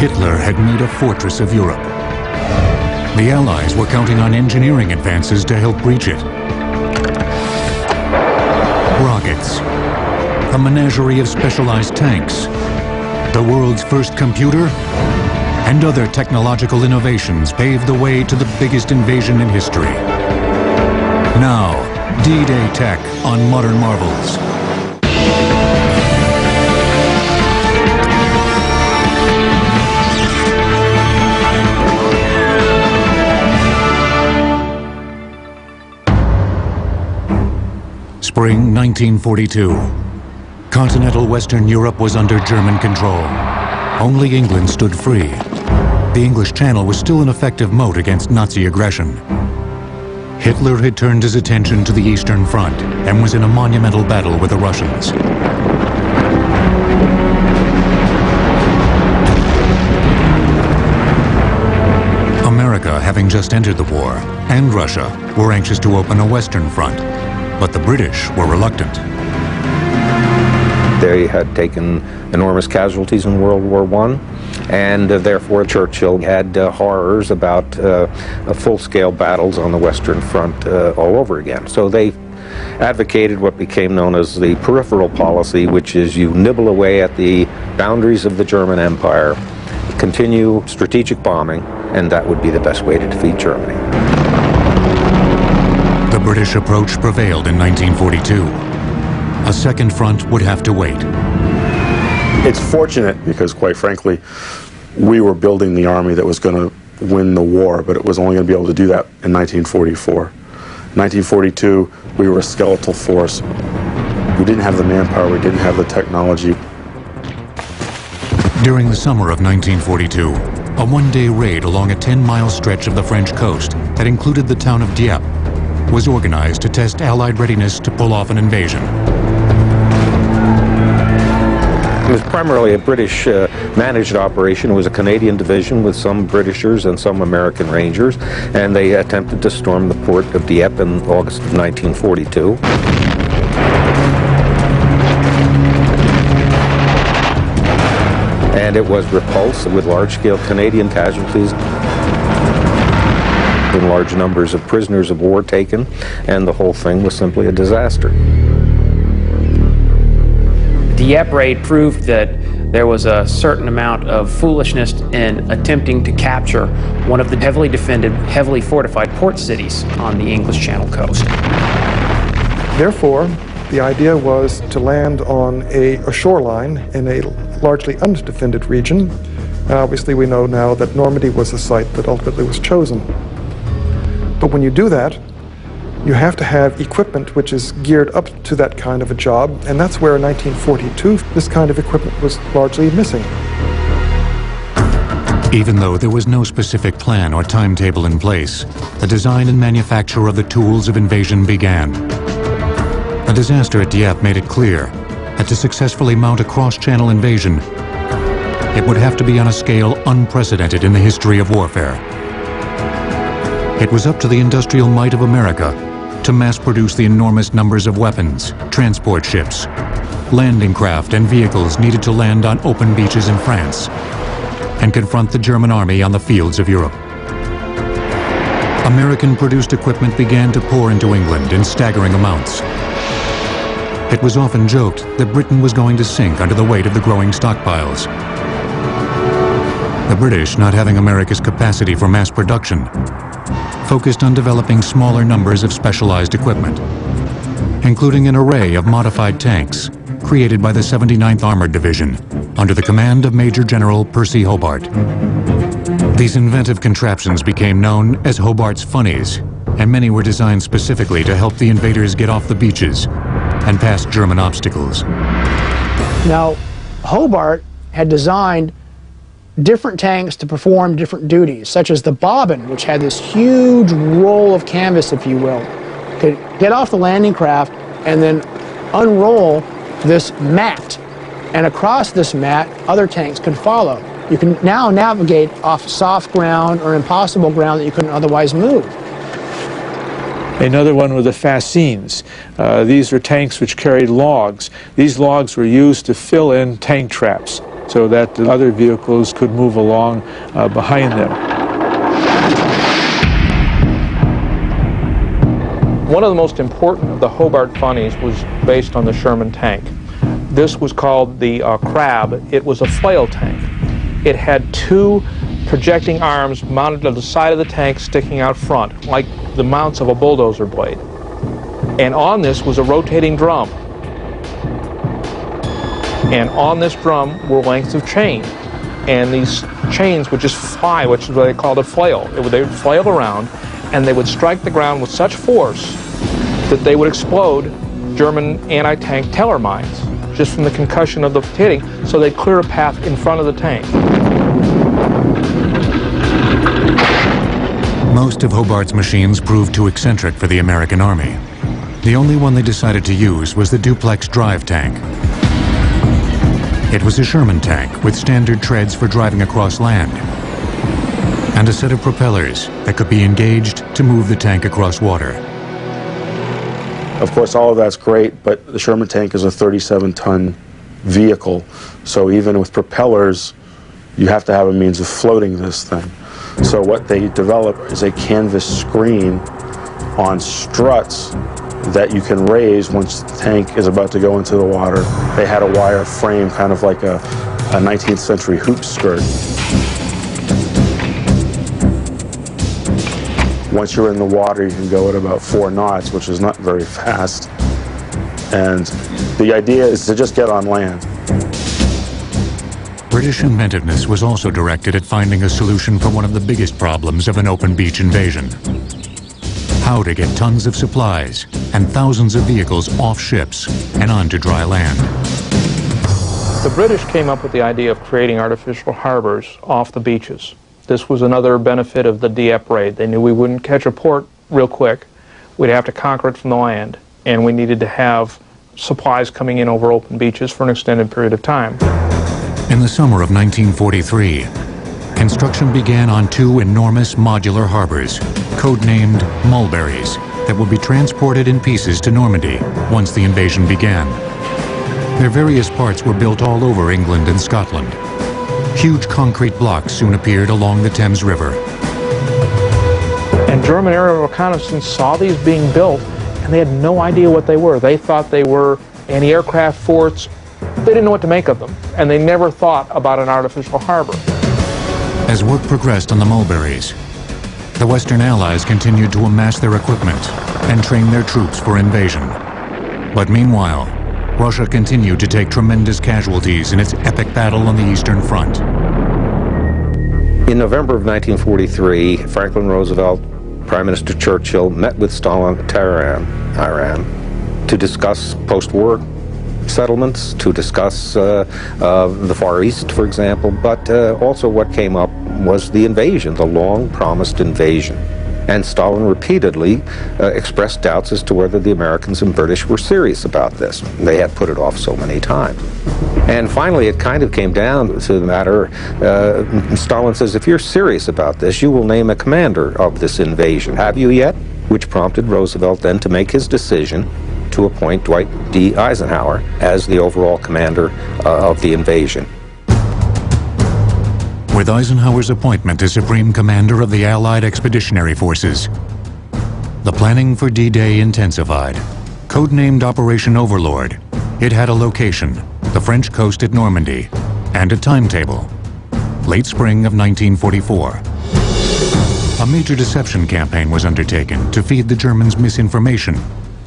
Hitler had made a fortress of Europe. The Allies were counting on engineering advances to help breach it. Rockets, a menagerie of specialized tanks, the world's first computer, and other technological innovations paved the way to the biggest invasion in history. Now, D-Day tech on Modern Marvels. Spring 1942. Continental Western Europe was under German control. Only England stood free. The English Channel was still an effective moat against Nazi aggression. Hitler had turned his attention to the Eastern Front and was in a monumental battle with the Russians. America, having just entered the war, and Russia were anxious to open a Western Front, but the British were reluctant. They had taken enormous casualties in World War I, and therefore Churchill had horrors about full-scale battles on the Western Front all over again. So they advocated what became known as the peripheral policy, which is you nibble away at the boundaries of the German Empire, continue strategic bombing, and that would be the best way to defeat Germany. The British approach prevailed in 1942. A second front would have to wait. It's fortunate because, quite frankly, we were building the army that was going to win the war, but it was only going to be able to do that in 1944. 1942, we were a skeletal force. We didn't have the manpower, we didn't have the technology. During the summer of 1942, a one-day raid along a 10-mile stretch of the French coast that included the town of Dieppe was organized to test Allied readiness to pull off an invasion. It was primarily a British managed operation. It was a Canadian division with some Britishers and some American Rangers, and they attempted to storm the port of Dieppe in August of 1942. And it was repulsed with large-scale Canadian casualties and large numbers of prisoners of war taken, and the whole thing was simply a disaster. The Dieppe raid proved that there was a certain amount of foolishness in attempting to capture one of the heavily defended, heavily fortified port cities on the English Channel coast. Therefore, the idea was to land on a shoreline in a largely undefended region. And obviously we know now that Normandy was the site that ultimately was chosen. But when you do that, you have to have equipment which is geared up to that kind of a job, and that's where in 1942 this kind of equipment was largely missing. Even though there was no specific plan or timetable in place, the design and manufacture of the tools of invasion began. A disaster at Dieppe made it clear that to successfully mount a cross-channel invasion, it would have to be on a scale unprecedented in the history of warfare. It was up to the industrial might of America to mass-produce the enormous numbers of weapons, transport ships, landing craft, and vehicles needed to land on open beaches in France and confront the German army on the fields of Europe. American-produced equipment began to pour into England in staggering amounts. It was often joked that Britain was going to sink under the weight of the growing stockpiles. The British, not having America's capacity for mass production, focused on developing smaller numbers of specialized equipment, including an array of modified tanks created by the 79th Armored Division under the command of Major General Percy Hobart. These inventive contraptions became known as Hobart's Funnies, and many were designed specifically to help the invaders get off the beaches and past German obstacles. Now, Hobart had designed different tanks to perform different duties, such as the bobbin, which had this huge roll of canvas, if you will, could get off the landing craft and then unroll this mat. And across this mat, other tanks could follow. You can now navigate off soft ground or impossible ground that you couldn't otherwise move. Another one were the fascines. These were tanks which carried logs. These logs were used to fill in tank traps. so that the other vehicles could move along behind them. One of the most important of the Hobart funnies was based on the Sherman tank. This was called the Crab. It was a flail tank. It had two projecting arms mounted to the side of the tank sticking out front, like the mounts of a bulldozer blade. And on this was a rotating drum. And on this drum were lengths of chain. And these chains would just fly, which is what they called a flail. They would flail around, and they would strike the ground with such force that they would explode German anti-tank Teller mines, just from the concussion of the hitting, so they'd clear a path in front of the tank. Most of Hobart's machines proved too eccentric for the American Army. The only one they decided to use was the duplex drive tank. It was a Sherman tank with standard treads for driving across land, and a set of propellers that could be engaged to move the tank across water. Of course, all of that's great, but the Sherman tank is a 37-ton vehicle, so even with propellers, you have to have a means of floating this thing. So what they developed is a canvas screen on struts that you can raise once the tank is about to go into the water. They had a wire frame, kind of like a 19th century hoop skirt. Once you're in the water, you can go at about 4 knots, which is not very fast. And the idea is to just get on land. British inventiveness was also directed at finding a solution for one of the biggest problems of an open beach invasion: how to get tons of supplies and thousands of vehicles off ships and onto dry land. The British came up with the idea of creating artificial harbors off the beaches. This was another benefit of the Dieppe raid. They knew we wouldn't catch a port real quick. We'd have to conquer it from the land, and we needed to have supplies coming in over open beaches for an extended period of time. In the summer of 1943, construction began on 2 enormous modular harbors, codenamed Mulberries, that would be transported in pieces to Normandy once the invasion began. Their various parts were built all over England and Scotland. Huge concrete blocks soon appeared along the Thames River. And German aerial reconnaissance saw these being built, and they had no idea what they were. They thought they were anti-aircraft forts. They didn't know what to make of them, and they never thought about an artificial harbor. As work progressed on the Mulberries, the Western Allies continued to amass their equipment and train their troops for invasion. But meanwhile, Russia continued to take tremendous casualties in its epic battle on the Eastern Front. In November of 1943, Franklin Roosevelt, Prime Minister Churchill met with Stalin in Tehran, Iran, to discuss post-war settlements, to discuss the Far East, for example, but also what came up was the invasion, the long-promised invasion. And Stalin repeatedly expressed doubts as to whether the Americans and British were serious about this. They had put it off so many times. And finally, it kind of came down to the matter, Stalin says, if you're serious about this, you will name a commander of this invasion. Have you yet? Which prompted Roosevelt then to make his decision to appoint Dwight D. Eisenhower as the overall commander of the invasion. With Eisenhower's appointment as Supreme Commander of the Allied Expeditionary Forces, the planning for D-Day intensified. Codenamed Operation Overlord, it had a location, the French coast at Normandy, and a timetable, late spring of 1944. A major deception campaign was undertaken to feed the Germans misinformation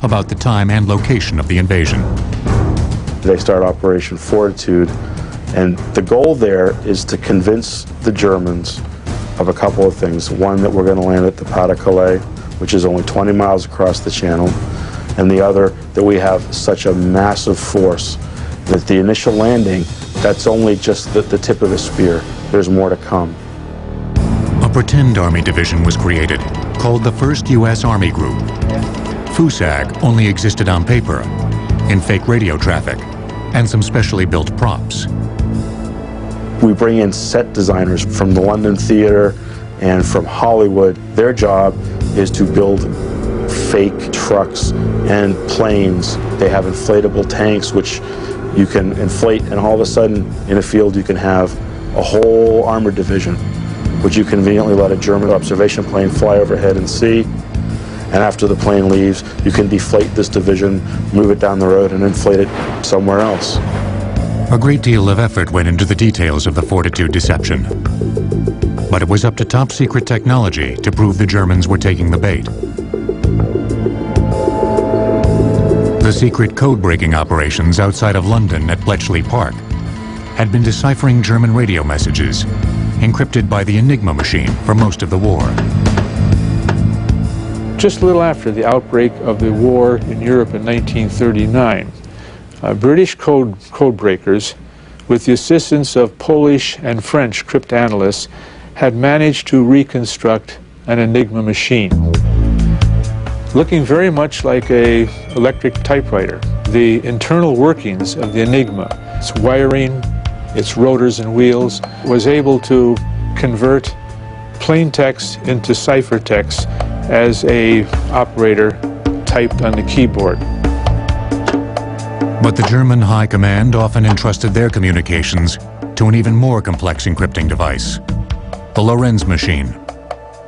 about the time and location of the invasion. They start Operation Fortitude, and the goal there is to convince the Germans of a couple of things. One, that we're going to land at the Pas-de-Calais, which is only 20 miles across the channel, and the other, that we have such a massive force that the initial landing, that's only just the tip of the spear. There's more to come. A pretend Army division was created, called the 1st U.S. Army Group. FUSAG only existed on paper, in fake radio traffic, and some specially built props. We bring in set designers from the London Theatre and from Hollywood. Their job is to build fake trucks and planes. They have inflatable tanks which you can inflate, and all of a sudden in a field you can have a whole armored division, which you conveniently let a German observation plane fly overhead and see. And after the plane leaves, you can deflate this division, move it down the road, and inflate it somewhere else. A great deal of effort went into the details of the Fortitude deception. But it was up to top-secret technology to prove the Germans were taking the bait. The secret code-breaking operations outside of London at Bletchley Park had been deciphering German radio messages, encrypted by the Enigma machine for most of the war. Just a little after the outbreak of the war in Europe in 1939, British code breakers, with the assistance of Polish and French cryptanalysts, had managed to reconstruct an Enigma machine. Looking very much like an electric typewriter, the internal workings of the Enigma, its wiring, its rotors and wheels, was able to convert plain text into ciphertext as an operator typed on the keyboard. But the German High Command often entrusted their communications to an even more complex encrypting device, the Lorenz machine.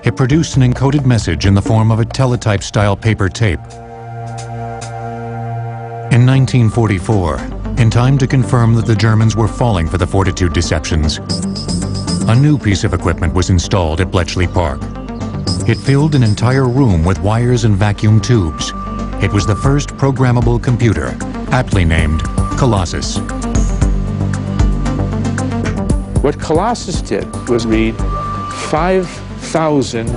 It produced an encoded message in the form of a teletype-style paper tape. In 1944, in time to confirm that the Germans were falling for the Fortitude deceptions, a new piece of equipment was installed at Bletchley Park. It filled an entire room with wires and vacuum tubes. It was the first programmable computer, aptly named Colossus. What Colossus did was read 5,000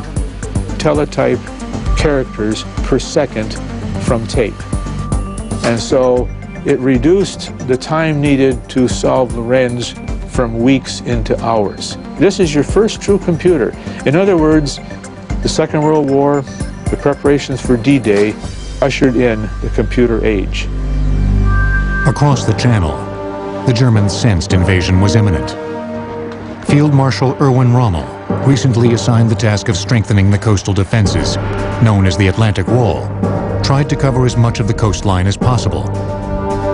teletype characters per second from tape. And so it reduced the time needed to solve Lorenz from weeks into hours. This is your first true computer. In other words, the Second World War, the preparations for D-Day, ushered in the computer age. Across the Channel, the Germans sensed invasion was imminent. Field Marshal Erwin Rommel, recently assigned the task of strengthening the coastal defenses, known as the Atlantic Wall, tried to cover as much of the coastline as possible,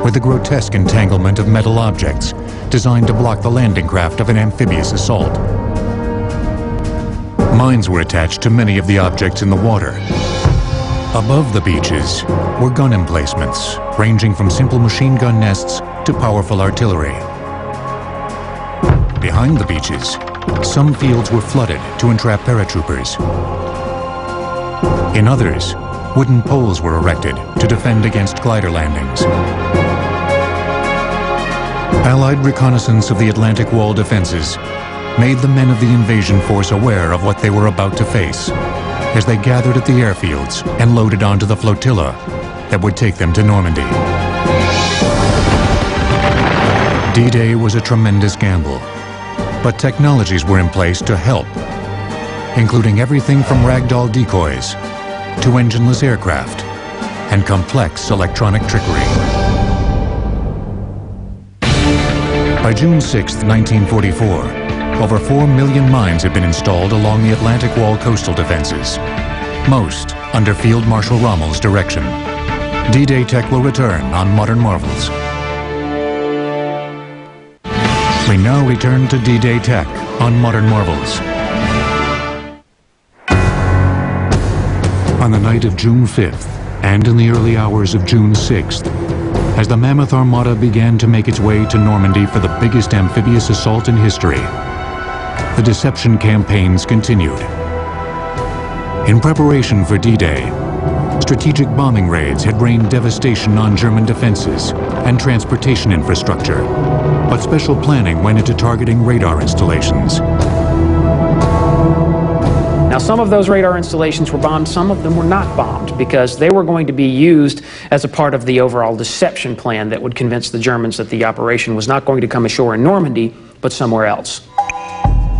with a grotesque entanglement of metal objects designed to block the landing craft of an amphibious assault. Mines were attached to many of the objects in the water. Above the beaches were gun emplacements, ranging from simple machine gun nests to powerful artillery. Behind the beaches, some fields were flooded to entrap paratroopers. In others, wooden poles were erected to defend against glider landings. Allied reconnaissance of the Atlantic Wall defenses made the men of the invasion force aware of what they were about to face as they gathered at the airfields and loaded onto the flotilla that would take them to Normandy. D-Day was a tremendous gamble, but technologies were in place to help, including everything from ragdoll decoys to engineless aircraft and complex electronic trickery. By June 6, 1944, over 4 million mines had been installed along the Atlantic Wall coastal defenses, most under Field Marshal Rommel's direction. D-Day tech will return on Modern Marvels. We now return to D-Day tech on Modern Marvels. On the night of June 5th and in the early hours of June 6th, as the Mammoth Armada began to make its way to Normandy for the biggest amphibious assault in history, the deception campaigns continued. In preparation for D-Day, strategic bombing raids had rained devastation on German defenses and transportation infrastructure, but special planning went into targeting radar installations. Now, some of those radar installations were bombed, some of them were not bombed, because they were going to be used as a part of the overall deception plan that would convince the Germans that the operation was not going to come ashore in Normandy, but somewhere else.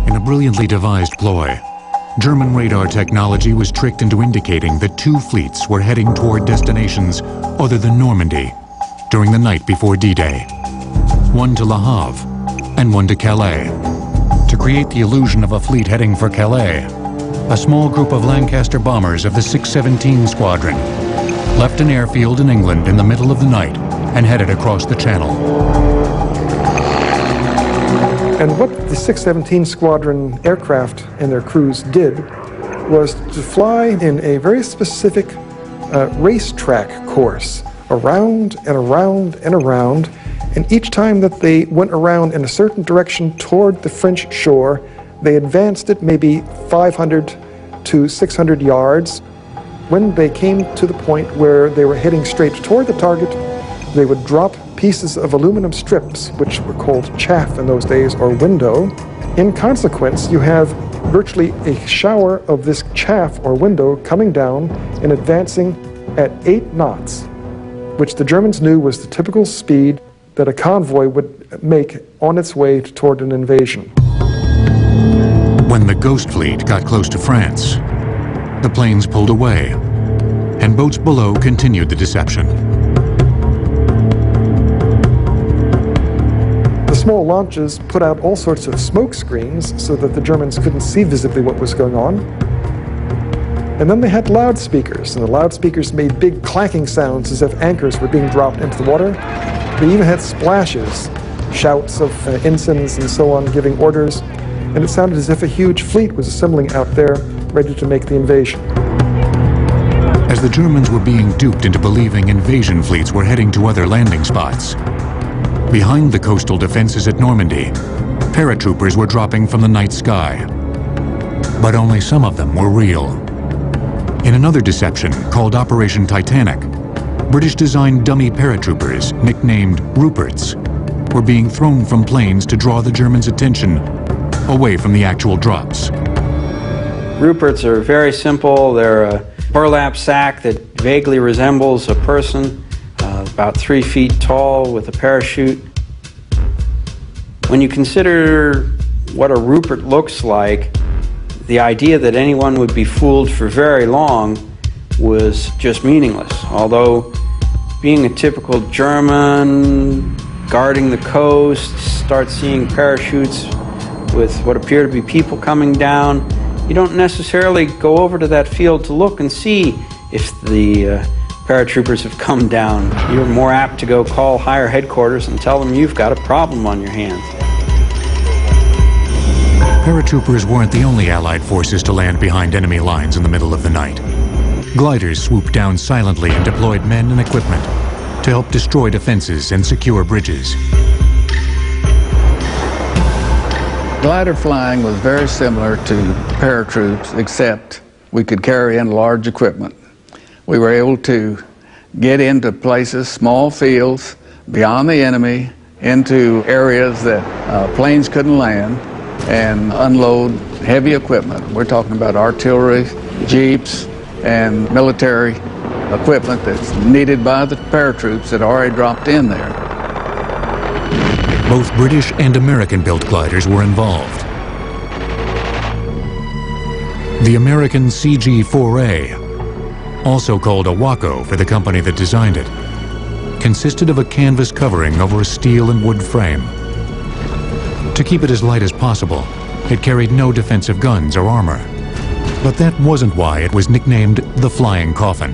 In a brilliantly devised ploy, German radar technology was tricked into indicating that 2 fleets were heading toward destinations other than Normandy during the night before D-Day. One to Le Havre and one to Calais. To create the illusion of a fleet heading for Calais, a small group of Lancaster bombers of the 617 Squadron left an airfield in England in the middle of the night and headed across the channel. And what the 617 Squadron aircraft and their crews did was to fly in a very specific racetrack course, around and around and around, and each time that they went around in a certain direction toward the French shore, they advanced it maybe 500 to 600 yards. When they came to the point where they were heading straight toward the target, they would drop pieces of aluminum strips, which were called chaff in those days, or window. In consequence, you have virtually a shower of this chaff or window coming down and advancing at 8 knots, which the Germans knew was the typical speed that a convoy would make on its way toward an invasion. When the Ghost Fleet got close to France, the planes pulled away, and boats below continued the deception. The small launches put out all sorts of smoke screens so that the Germans couldn't see visibly what was going on. And then they had loudspeakers, and the loudspeakers made big clacking sounds as if anchors were being dropped into the water. They even had splashes, shouts of ensigns and so on giving orders, and it sounded as if a huge fleet was assembling out there, ready to make the invasion. As the Germans were being duped into believing invasion fleets were heading to other landing spots, behind the coastal defenses at Normandy, paratroopers were dropping from the night sky. But only some of them were real. In another deception, called Operation Titanic, British-designed dummy paratroopers, nicknamed Ruperts, were being thrown from planes to draw the Germans' attention away from the actual drops. Ruperts are very simple. They're a burlap sack that vaguely resembles a person, about 3 feet tall with a parachute. When you consider what a Rupert looks like, the idea that anyone would be fooled for very long was just meaningless. Although, being a typical German, guarding the coast, start seeing parachutes with what appear to be people coming down, you don't necessarily go over to that field to look and see if the paratroopers have come down. You're more apt to go call higher headquarters and tell them you've got a problem on your hands. Paratroopers weren't the only Allied forces to land behind enemy lines in the middle of the night. Gliders swooped down silently and deployed men and equipment to help destroy defenses and secure bridges. Glider flying was very similar to paratroops, except we could carry in large equipment. We were able to get into places, small fields, beyond the enemy, into areas that planes couldn't land, and unload heavy equipment. We're talking about artillery, jeeps, and military equipment that's needed by the paratroops that already dropped in there. Both British and American-built gliders were involved. The American CG-4A, also called a Waco for the company that designed it, consisted of a canvas covering over a steel and wood frame. To keep it as light as possible, it carried no defensive guns or armor. But that wasn't why it was nicknamed the Flying Coffin.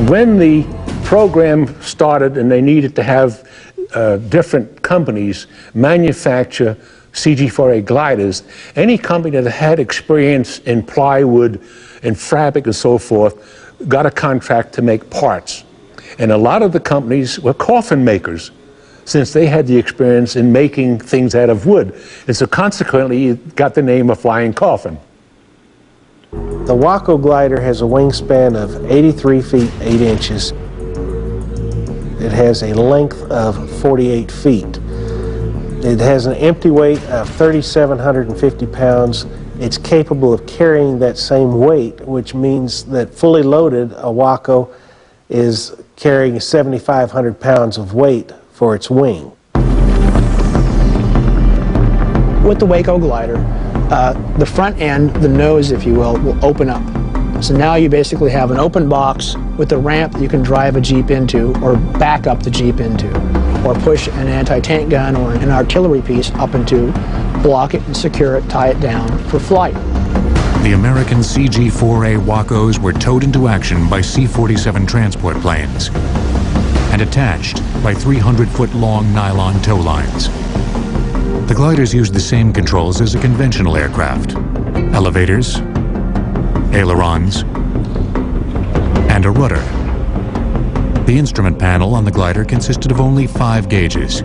When the program started and they needed to have different companies manufacture CG-4A gliders, any company that had experience in plywood and fabric and so forth got a contract to make parts. And a lot of the companies were coffin makers, since they had the experience in making things out of wood. And so consequently, it got the name of Flying Coffin. The Waco glider has a wingspan of 83 feet 8 inches. It has a length of 48 feet. It has an empty weight of 3,750 pounds. It's capable of carrying that same weight, which means that fully loaded, a Waco is carrying 7,500 pounds of weight for its wing. With the Waco glider, the front end, the nose if you will open up. So now you basically have an open box with a ramp that you can drive a Jeep into or back up the Jeep into, or push an anti-tank gun or an artillery piece up into, block it and secure it, tie it down for flight. The American CG-4A Wacos were towed into action by C-47 transport planes. and attached by 300-foot-long nylon tow lines. The gliders used the same controls as a conventional aircraft: elevators, ailerons, and a rudder. The instrument panel on the glider consisted of only 5 gauges.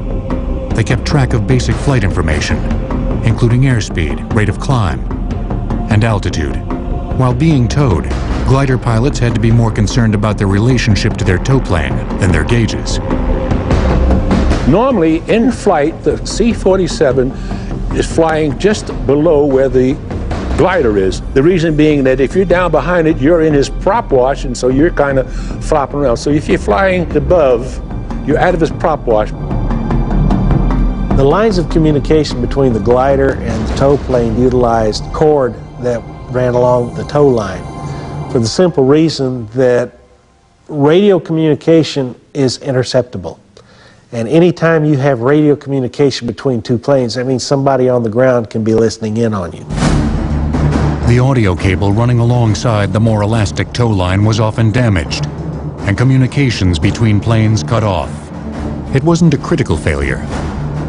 They kept track of basic flight information, including airspeed, rate of climb, and altitude. While being towed, glider pilots had to be more concerned about their relationship to their tow plane than their gauges. Normally, in flight, the C-47 is flying just below where the glider is. The reason being that if you're down behind it, you're in his prop wash, and so you're kind of flopping around. So if you're flying above, you're out of his prop wash. The lines of communication between the glider and the tow plane utilized cord that ran along the tow line, for the simple reason that radio communication is interceptable. And anytime you have radio communication between two planes, that means somebody on the ground can be listening in on you. The audio cable running alongside the more elastic tow line was often damaged, and communications between planes cut off. It wasn't a critical failure,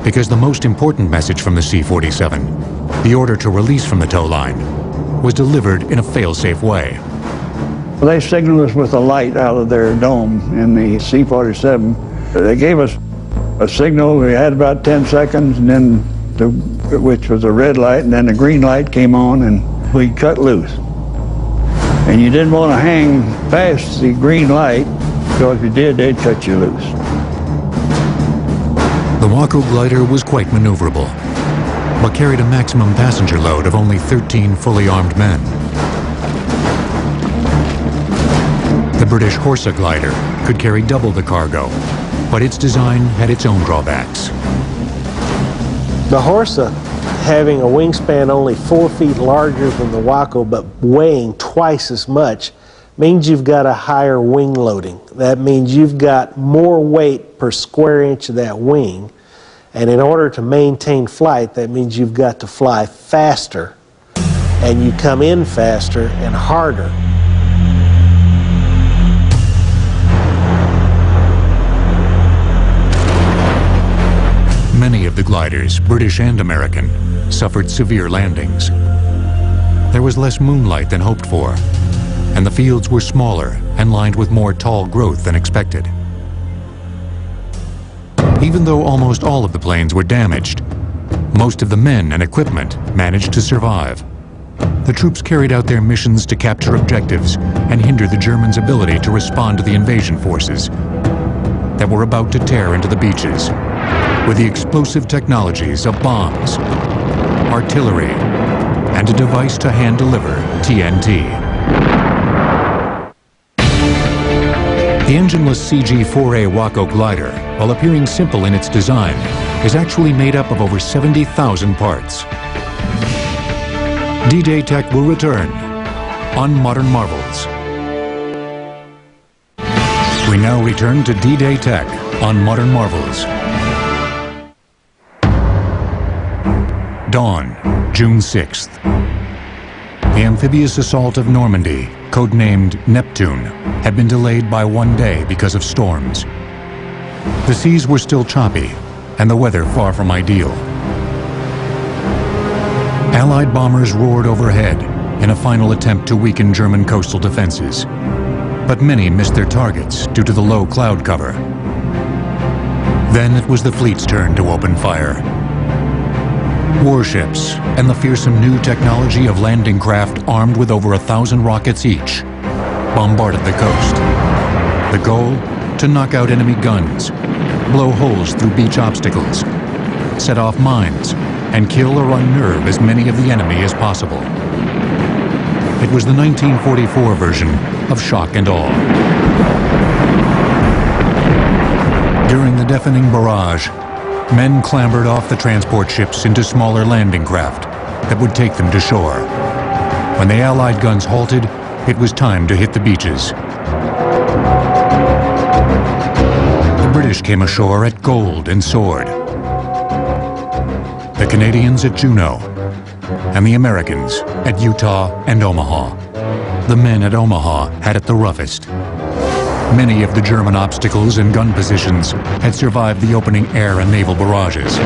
because the most important message from the C-47, the order to release from the tow line, was delivered in a fail-safe way. They signaled us with a light out of their dome in the C-47. They gave us a signal. We had about 10 seconds, and then which was a red light, and then the green light came on, and we cut loose. And you didn't want to hang past the green light, because if you did, they'd cut you loose. The Waco glider was quite maneuverable, but carried a maximum passenger load of only 13 fully armed men. The British Horsa glider could carry double the cargo, but its design had its own drawbacks. The Horsa, having a wingspan only 4 feet larger than the Waco but weighing twice as much, means you've got a higher wing loading. That means you've got more weight per square inch of that wing, and in order to maintain flight, that means you've got to fly faster, and you come in faster and harder. Many of the gliders, British and American, suffered severe landings. There was less moonlight than hoped for, and the fields were smaller and lined with more tall growth than expected. Even though almost all of the planes were damaged, most of the men and equipment managed to survive. The troops carried out their missions to capture objectives and hinder the Germans' ability to respond to the invasion forces that were about to tear into the beaches with the explosive technologies of bombs, artillery, and a device to hand-deliver TNT. The engineless CG-4A Waco glider, while appearing simple in its design, is actually made up of over 70,000 parts. D-Day Tech will return on Modern Marvels. We now return to D-Day Tech on Modern Marvels. Dawn, June 6th. The amphibious assault of Normandy, codenamed Neptune, had been delayed by 1 day because of storms. The seas were still choppy, and the weather far from ideal. Allied bombers roared overhead in a final attempt to weaken German coastal defenses, but many missed their targets due to the low cloud cover. Then it was the fleet's turn to open fire. Warships and the fearsome new technology of landing craft armed with over 1,000 rockets each bombarded the coast. The goal? To knock out enemy guns, blow holes through beach obstacles, set off mines, and kill or unnerve as many of the enemy as possible. It was the 1944 version of shock and awe. During the deafening barrage, men clambered off the transport ships into smaller landing craft that would take them to shore. When the Allied guns halted, it was time to hit the beaches. The British came ashore at Gold and Sword, the Canadians at Juneau, and the Americans at Utah and Omaha. The men at Omaha had it the roughest. Many of the German obstacles and gun positions had survived the opening air and naval barrages.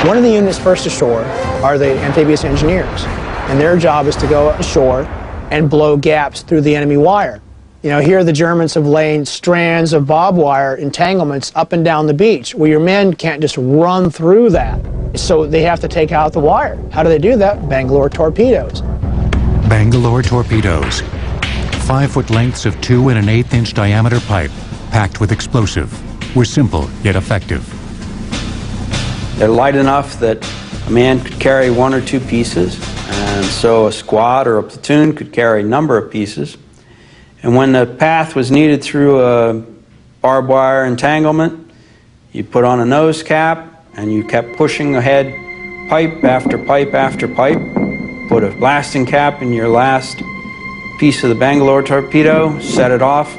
One of the units first ashore are the amphibious engineers, and their job is to go ashore and blow gaps through the enemy wire. You know, here the Germans have laid strands of barbed wire entanglements up and down the beach, where your men can't just run through that. So they have to take out the wire. How do they do that? Bangalore torpedoes. Bangalore torpedoes. 5-foot lengths of 2 1/8 inch diameter pipe packed with explosive were simple yet effective. They're light enough that a man could carry 1 or 2 pieces, and so a squad or a platoon could carry a number of pieces. And when the path was needed through a barbed wire entanglement, you put on a nose cap and you kept pushing ahead pipe after pipe after pipe, put a blasting cap in your last piece of the Bangalore torpedo, set it off.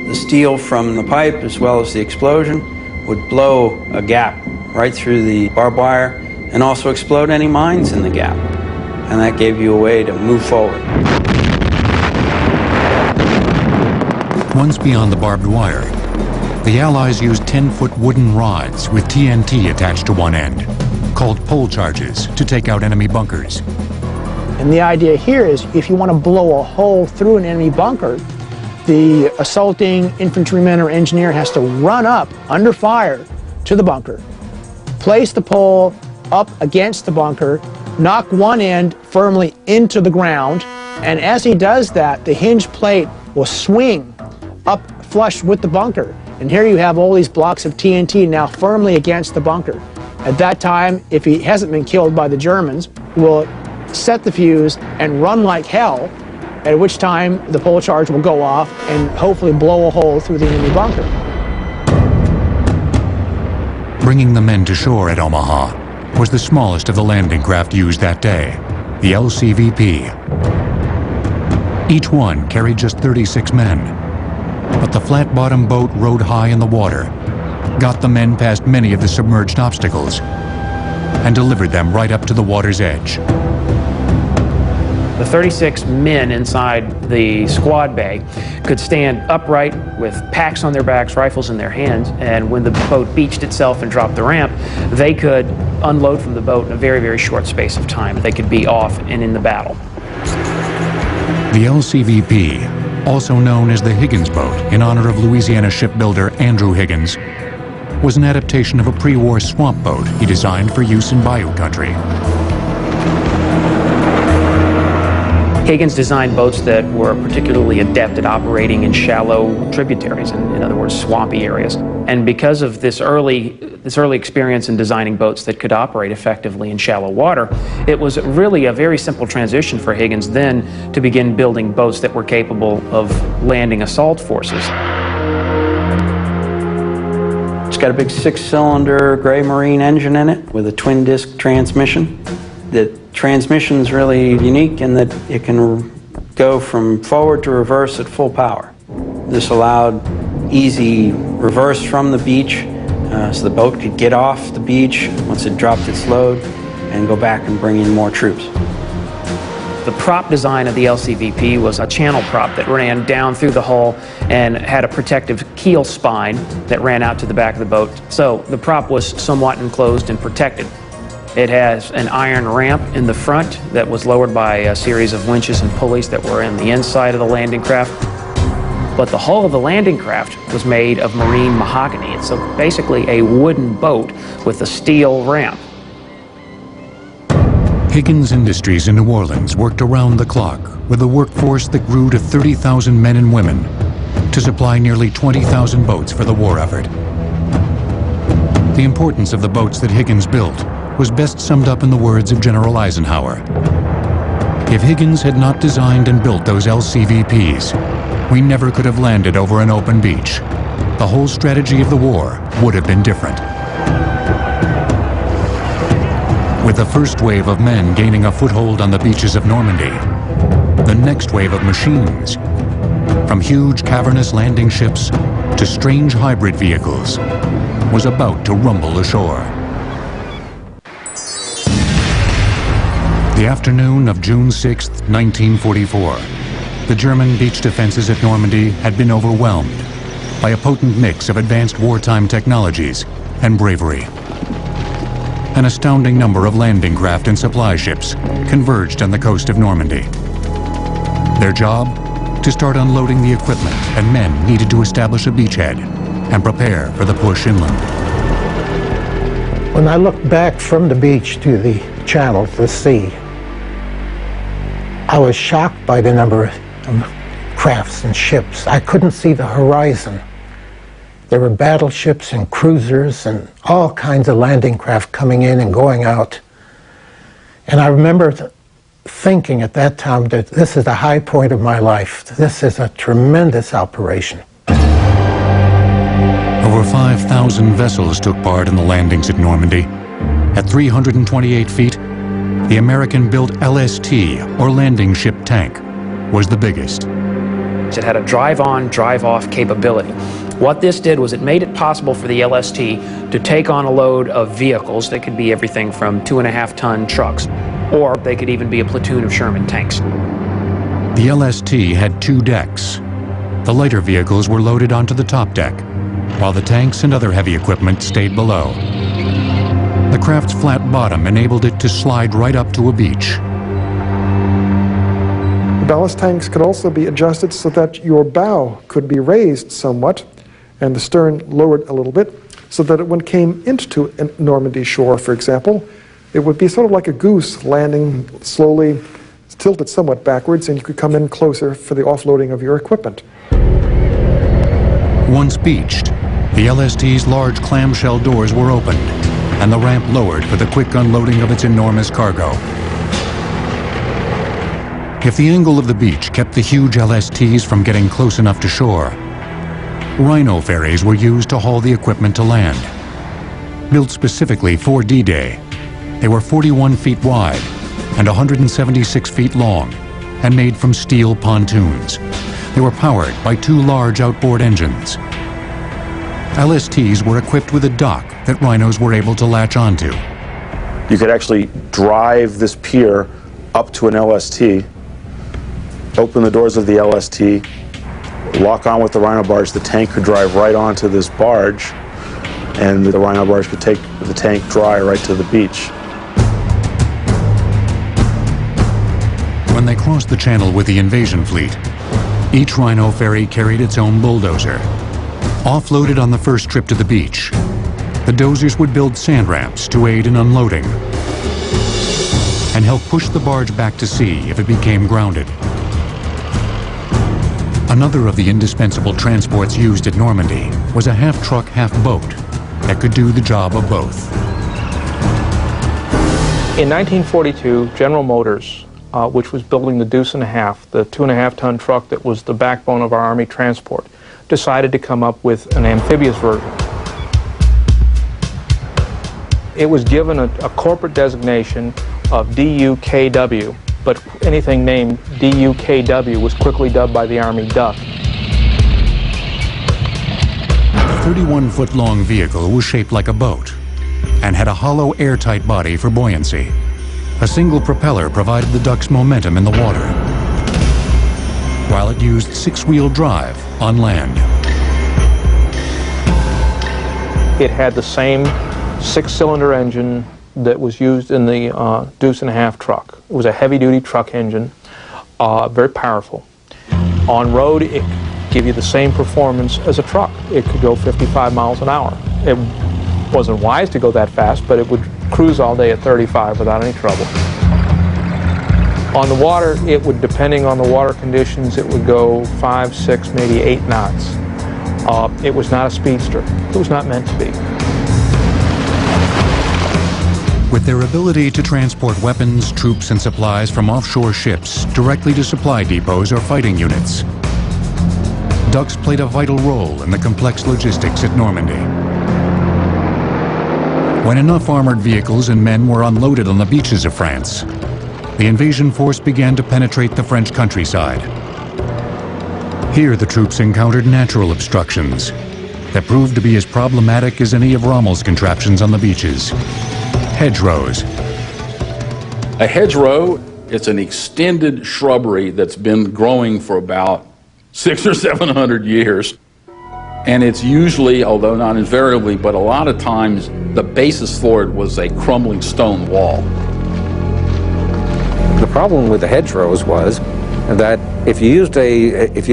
The steel from the pipe, as well as the explosion, would blow a gap right through the barbed wire and also explode any mines in the gap. And that gave you a way to move forward. Once beyond the barbed wire, the Allies used 10-foot wooden rods with TNT attached to one end, called pole charges, to take out enemy bunkers. And the idea here is if you want to blow a hole through an enemy bunker, the assaulting infantryman or engineer has to run up under fire to the bunker, place the pole up against the bunker, knock one end firmly into the ground, and as he does that, the hinge plate will swing up flush with the bunker. And here you have all these blocks of TNT now firmly against the bunker. At that time, if he hasn't been killed by the Germans, we'll set the fuse and run like hell, at which time the pole charge will go off and hopefully blow a hole through the enemy bunker. Bringing the men to shore at Omaha was the smallest of the landing craft used that day, the LCVP. Each one carried just 36 men, but the flat-bottom boat rode high in the water, got the men past many of the submerged obstacles, and delivered them right up to the water's edge. The 36 men inside the squad bay could stand upright with packs on their backs, rifles in their hands, and when the boat beached itself and dropped the ramp, they could unload from the boat in a very, very short space of time. They could be off and in the battle. The LCVP, also known as the Higgins boat in honor of Louisiana shipbuilder Andrew Higgins, was an adaptation of a pre-war swamp boat he designed for use in bayou country. Higgins designed boats that were particularly adept at operating in shallow tributaries, in other words, swampy areas. And because of this early experience in designing boats that could operate effectively in shallow water, it was really a very simple transition for Higgins then to begin building boats that were capable of landing assault forces. It's got a big 6-cylinder gray marine engine in it with a twin-disc transmission. The transmission's really unique in that it can go from forward to reverse at full power. This allowed easy reverse from the beach, so the boat could get off the beach once it dropped its load and go back and bring in more troops. The prop design of the LCVP was a channel prop that ran down through the hull and had a protective keel spine that ran out to the back of the boat. So the prop was somewhat enclosed and protected. It has an iron ramp in the front that was lowered by a series of winches and pulleys that were in the inside of the landing craft. But the hull of the landing craft was made of marine mahogany. It's basically a wooden boat with a steel ramp. Higgins Industries in New Orleans worked around the clock with a workforce that grew to 30,000 men and women to supply nearly 20,000 boats for the war effort. The importance of the boats that Higgins built was best summed up in the words of General Eisenhower. If Higgins had not designed and built those LCVPs, we never could have landed over an open beach. The whole strategy of the war would have been different. With the first wave of men gaining a foothold on the beaches of Normandy, the next wave of machines, from huge cavernous landing ships to strange hybrid vehicles, was about to rumble ashore. The afternoon of June 6, 1944, the German beach defenses at Normandy had been overwhelmed by a potent mix of advanced wartime technologies and bravery. An astounding number of landing craft and supply ships converged on the coast of Normandy. Their job? To start unloading the equipment and men needed to establish a beachhead and prepare for the push inland. When I looked back from the beach to the channel, the sea, I was shocked by the number of crafts and ships. I couldn't see the horizon. There were battleships and cruisers and all kinds of landing craft coming in and going out. And I remember thinking at that time that this is the high point of my life. This is a tremendous operation. Over 5,000 vessels took part in the landings at Normandy. At 328 feet, the American-built LST, or landing ship tank, was the biggest. It had a drive-on, drive-off capability. What this did was it made it possible for the LST to take on a load of vehicles that could be everything from 2.5-ton trucks, or they could even be a platoon of Sherman tanks. The LST had 2 decks. The lighter vehicles were loaded onto the top deck, while the tanks and other heavy equipment stayed below. The craft's flat bottom enabled it to slide right up to a beach. The ballast tanks could also be adjusted so that your bow could be raised somewhat and the stern lowered a little bit, so that when it came into Normandy shore, for example, it would be sort of like a goose landing slowly, tilted somewhat backwards, and you could come in closer for the offloading of your equipment. Once beached, the LST's large clamshell doors were opened and the ramp lowered for the quick unloading of its enormous cargo. If the angle of the beach kept the huge LSTs from getting close enough to shore, Rhino ferries were used to haul the equipment to land. Built specifically for D-Day, they were 41 feet wide and 176 feet long and made from steel pontoons. They were powered by 2 large outboard engines. LSTs were equipped with a dock that Rhinos were able to latch onto. You could actually drive this pier up to an LST, open the doors of the LST, lock on with the Rhino barge. The tank could drive right onto this barge, and the Rhino barge could take the tank dry right to the beach. When they crossed the channel with the invasion fleet, each Rhino ferry carried its own bulldozer. Offloaded on the first trip to the beach, the dozers would build sand ramps to aid in unloading and help push the barge back to sea if it became grounded. Another of the indispensable transports used at Normandy was a half-truck, half-boat that could do the job of both. In 1942, General Motors, which was building the Deuce and a Half, the 2.5-ton truck that was the backbone of our Army transport, decided to come up with an amphibious version. It was given a corporate designation of DUKW, but anything named DUKW was quickly dubbed by the Army Duck. The 31-foot-long vehicle was shaped like a boat and had a hollow, airtight body for buoyancy. A single propeller provided the Duck's momentum in the water, while it used 6-wheel drive on land. It had the same 6-cylinder engine that was used in the Deuce and a Half truck. It was a heavy-duty truck engine, very powerful. On road, it could give you the same performance as a truck. It could go 55 miles an hour. It wasn't wise to go that fast, but it would cruise all day at 35 without any trouble. On the water, it would, depending on the water conditions, it would go 5, 6, maybe 8 knots. It was not a speedster. It was not meant to be. With their ability to transport weapons, troops, and supplies from offshore ships directly to supply depots or fighting units, Ducks played a vital role in the complex logistics at Normandy. When enough armored vehicles and men were unloaded on the beaches of France, the invasion force began to penetrate the French countryside. Here the troops encountered natural obstructions that proved to be as problematic as any of Rommel's contraptions on the beaches. Hedgerows. A hedgerow It's an extended shrubbery that's been growing for about 600 or 700 years. And it's usually, although not invariably, but a lot of times, the basis for it was a crumbling stone wall. The problem with the hedgerows was that if you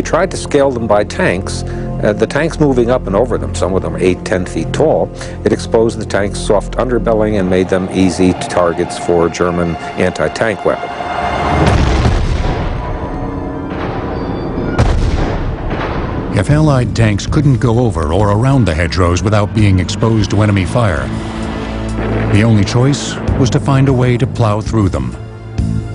tried to scale them by tanks, the tanks moving up and over them, some of them 8–10 feet tall, it exposed the tank's soft underbelly and made them easy targets for German anti-tank weapons. If Allied tanks couldn't go over or around the hedgerows without being exposed to enemy fire, the only choice was to find a way to plow through them.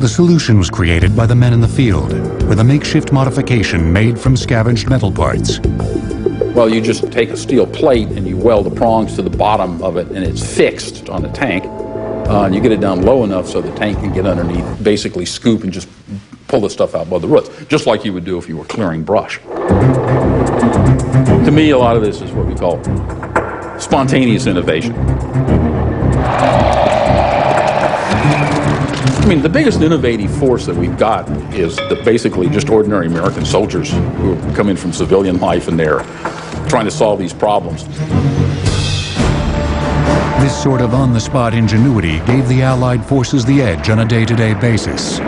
The solution was created by the men in the field, with a makeshift modification made from scavenged metal parts. Well, you just take a steel plate and you weld the prongs to the bottom of it, and it's fixed on the tank. And you get it down low enough so the tank can get underneath, basically scoop and just pull the stuff out by the roots, just like you would do if you were clearing brush. To me, a lot of this is what we call spontaneous innovation. I mean, the biggest innovative force that we've got is basically just ordinary American soldiers who come in from civilian life and they're trying to solve these problems. This sort of on-the-spot ingenuity gave the Allied forces the edge on a day-to-day basis.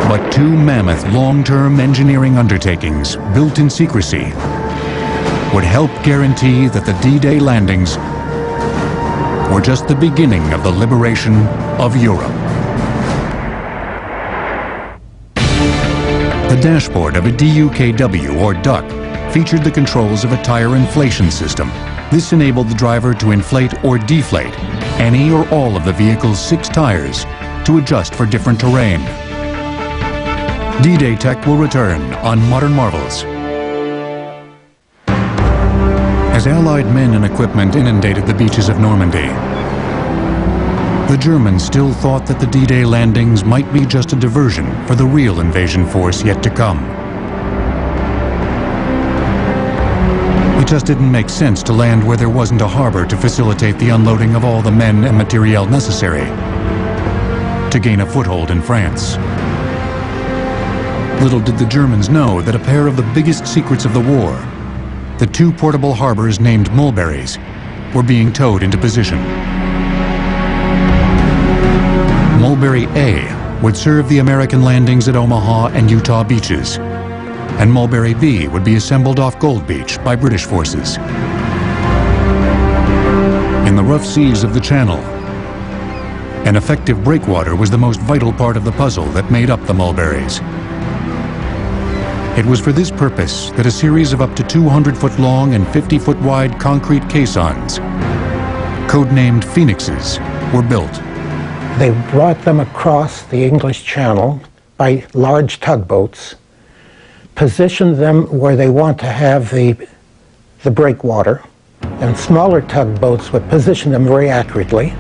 But two mammoth long-term engineering undertakings, built in secrecy, would help guarantee that the D-Day landings were just the beginning of the liberation of Europe. The dashboard of a DUKW, or duck, featured the controls of a tire inflation system. This enabled the driver to inflate or deflate any or all of the vehicle's 6 tires to adjust for different terrain. D-Day tech will return on Modern Marvels. As Allied men and equipment inundated the beaches of Normandy, the Germans still thought that the D-Day landings might be just a diversion for the real invasion force yet to come. It just didn't make sense to land where there wasn't a harbor to facilitate the unloading of all the men and materiel necessary to gain a foothold in France. Little did the Germans know that a pair of the biggest secrets of the war, the 2 portable harbors named Mulberries, were being towed into position. Mulberry A would serve the American landings at Omaha and Utah beaches, and Mulberry B would be assembled off Gold Beach by British forces. In the rough seas of the Channel, an effective breakwater was the most vital part of the puzzle that made up the Mulberries. It was for this purpose that a series of up to 200-foot-long and 50-foot-wide concrete caissons, codenamed Phoenixes, were built. They brought them across the English Channel by large tugboats, positioned them where they want to have the breakwater, and smaller tugboats would position them very accurately.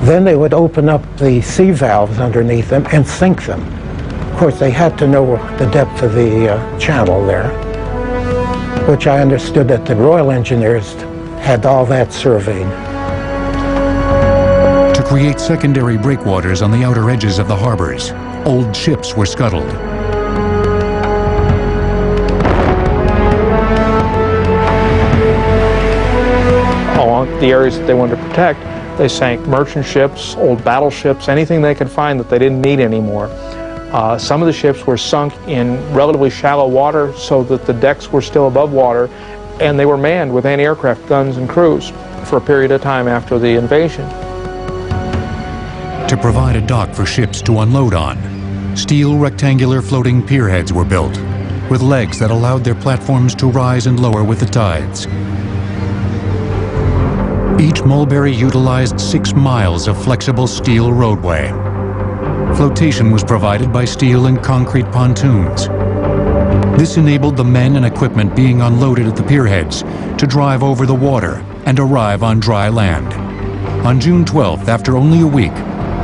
Then they would open up the sea valves underneath them and sink them. Of course, they had to know the depth of the channel there, which I understood that the Royal Engineers had all that surveyed. To create secondary breakwaters on the outer edges of the harbors, old ships were scuttled. Along the areas that they wanted to protect, they sank merchant ships, old battleships, anything they could find that they didn't need anymore. Some of the ships were sunk in relatively shallow water so that the decks were still above water, and they were manned with anti-aircraft guns and crews for a period of time after the invasion. To provide a dock for ships to unload on, steel rectangular floating pierheads were built, with legs that allowed their platforms to rise and lower with the tides. Each Mulberry utilized 6 miles of flexible steel roadway. Flotation was provided by steel and concrete pontoons. This enabled the men and equipment being unloaded at the pierheads to drive over the water and arrive on dry land. On June 12th, after only a week,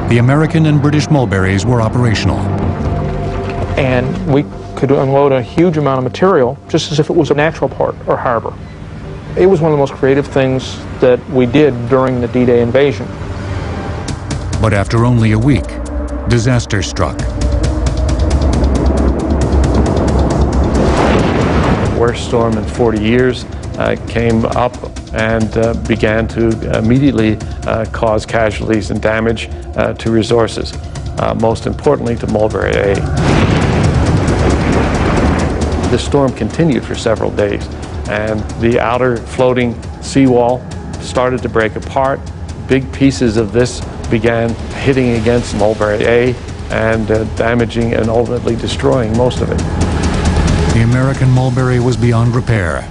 the American and British Mulberries were operational. And we could unload a huge amount of material just as if it was a natural port or harbor. It was one of the most creative things that we did during the D-Day invasion. But after only a week, disaster struck. The worst storm in 40 years came up and began to immediately cause casualties and damage to resources, most importantly to Mulberry A. The storm continued for several days, and the outer floating seawall started to break apart. Big pieces of this began hitting against Mulberry A and damaging and ultimately destroying most of it. The American Mulberry was beyond repair,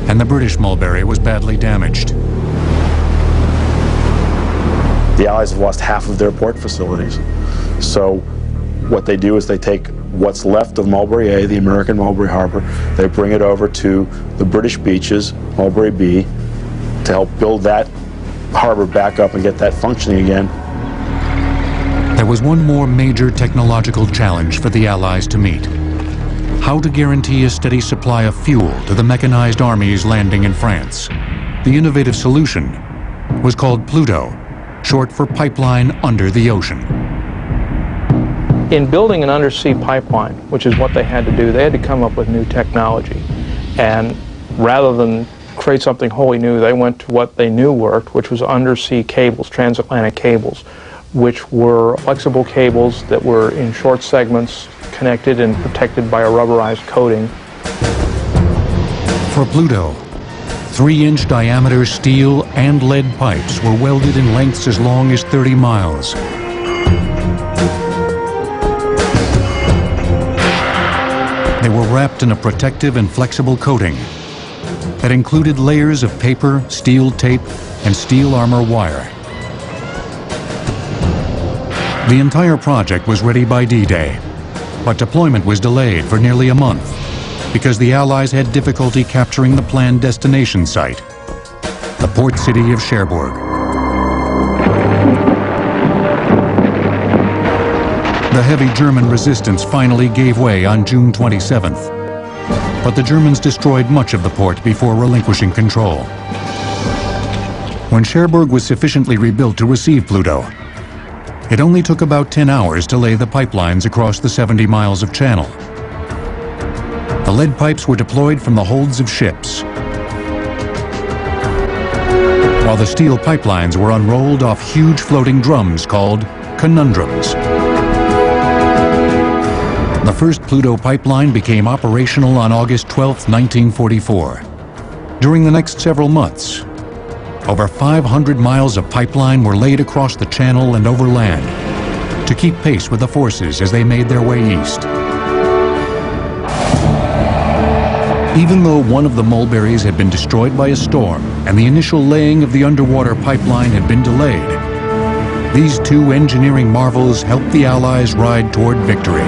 and the British Mulberry was badly damaged. The Allies have lost half of their port facilities. So what they do is they take what's left of Mulberry A, the American Mulberry Harbor, they bring it over to the British beaches, Mulberry B, to help build that harbor back up and get that functioning again. There was one more major technological challenge for the Allies to meet: how to guarantee a steady supply of fuel to the mechanized armies landing in France. The innovative solution was called Pluto, short for pipeline under the ocean. In building an undersea pipeline, which is what they had to do, they had to come up with new technology. And rather than create something wholly new, they went to what they knew worked, which was undersea cables, transatlantic cables, which were flexible cables that were in short segments, connected and protected by a rubberized coating. For Pluto, 3-inch diameter steel and lead pipes were welded in lengths as long as 30 miles. They were wrapped in a protective and flexible coating that included layers of paper, steel tape, and steel armor wire. The entire project was ready by D-Day, but deployment was delayed for nearly a month because the Allies had difficulty capturing the planned destination site, the port city of Cherbourg. The heavy German resistance finally gave way on June 27th, but the Germans destroyed much of the port before relinquishing control. When Cherbourg was sufficiently rebuilt to receive Pluto, it only took about 10 hours to lay the pipelines across the 70 miles of channel. The lead pipes were deployed from the holds of ships, while the steel pipelines were unrolled off huge floating drums called conundrums. The first Pluto pipeline became operational on August 12, 1944. During the next several months, over 500 miles of pipeline were laid across the channel and over land to keep pace with the forces as they made their way east. Even though one of the Mulberries had been destroyed by a storm and the initial laying of the underwater pipeline had been delayed, these two engineering marvels helped the Allies ride toward victory.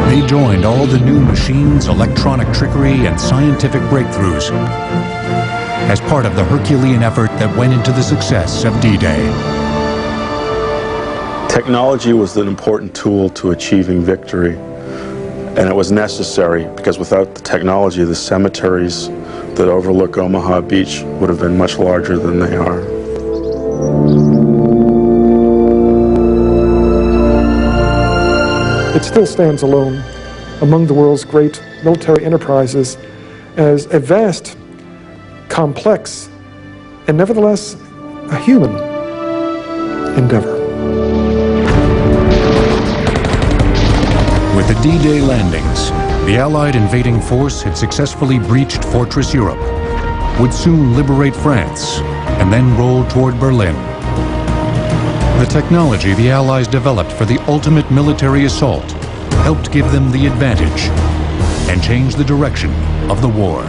They joined all the new machines, electronic trickery, and scientific breakthroughs as part of the Herculean effort that went into the success of D-Day. Technology was an important tool to achieving victory, and it was necessary because without the technology, the cemeteries that overlook Omaha Beach would have been much larger than they are. It still stands alone among the world's great military enterprises as a vast, complex, and nevertheless a human endeavor. With the D-Day landings, the Allied invading force had successfully breached Fortress Europe, would soon liberate France, and then roll toward Berlin. The technology the Allies developed for the ultimate military assault helped give them the advantage and change the direction of the war.